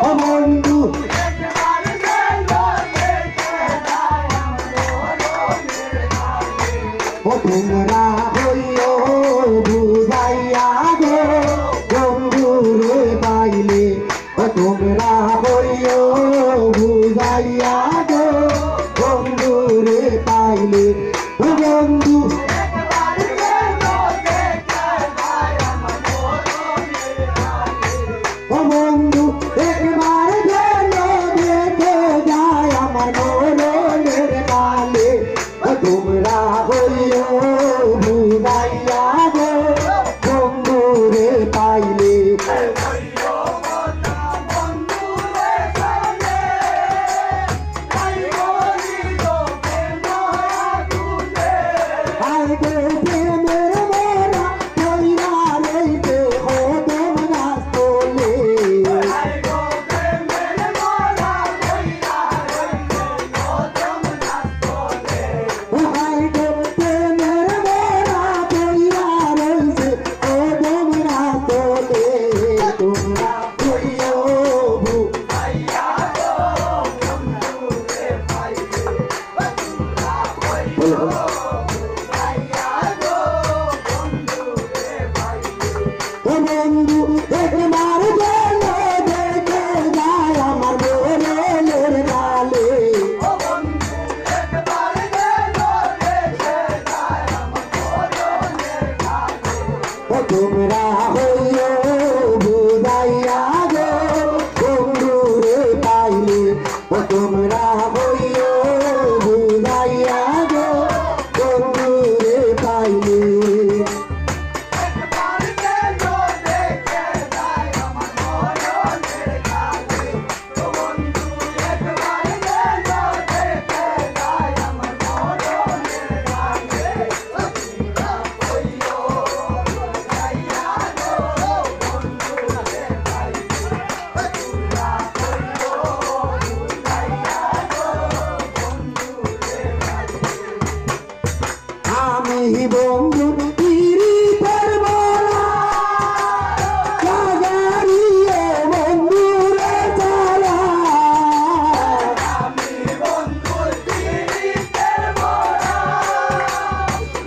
ও বন্ধু ও তোমরা হইও বুঝাইয়া গো বন্ধুরে পাইলে ও তোমরা হইও বুঝাইয়া গো বন্ধুরে পাইলে ও বন্ধু ও বন্ধু একবার যেন দেখে যায় আমার মনের কালে ও তোমরা হইও বুঝাইয়া গো বন্ধুরে পাইলে বন্ধু একবার যেন দেখে যায় আমার মনের কালে ও তোমরা হইও বুঝাইয়া গো বন্ধুরে পাইলে ও তোমরা হইও বুঝাইয়া গো বন্ধুরে পাইলে আমি বন্ধু পীড়িতের বলা জাগারিয়ে বন্ধুরে চালা আমি বন্ধু পীড়িতের বলা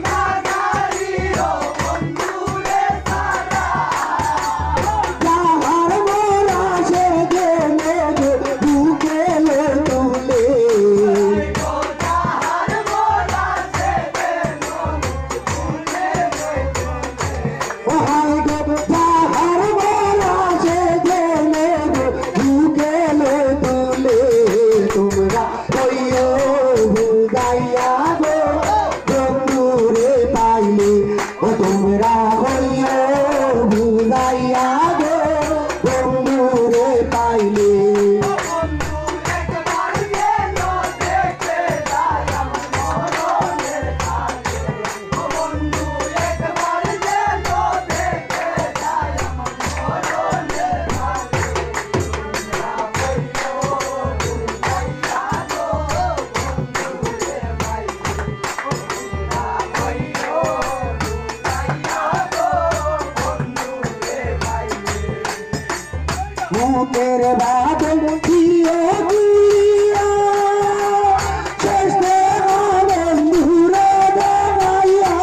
জাগারিয়ে বন্ধুরে চালা যাহার মোরা সে গেলে বুকে তুলে তোমরা হইও বুঝাইয়া গো বন্ধুরে পাইলে ও তোমরা হইও বুঝাইয়া গো বন্ধুরে পাইলে মুখের বাদল দিও দিয়া চেষ্টা বন্ধুরে দেখাইয়া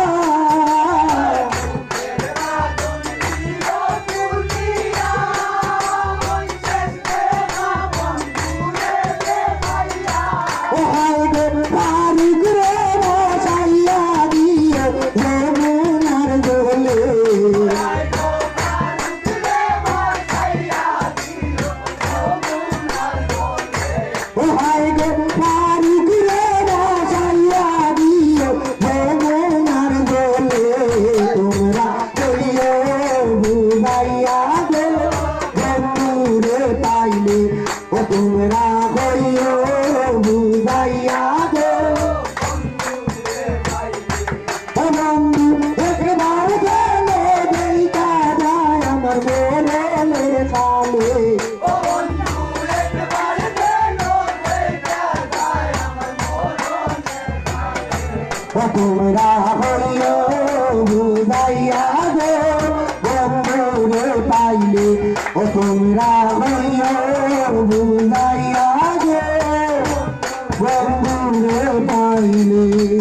ফারুক রে বসাইয়া দিও যমুনার জলে তোমরা হইও বুঝাইয়া গো বন্ধু একবার যেন দেখা যায় আমার মনের কালে তোমরা হইও বুঝাইয়া গো বন্ধুরে পাইলে ও তোমরা হইও বুঝাইয়া গো বন্ধুরে পাইলে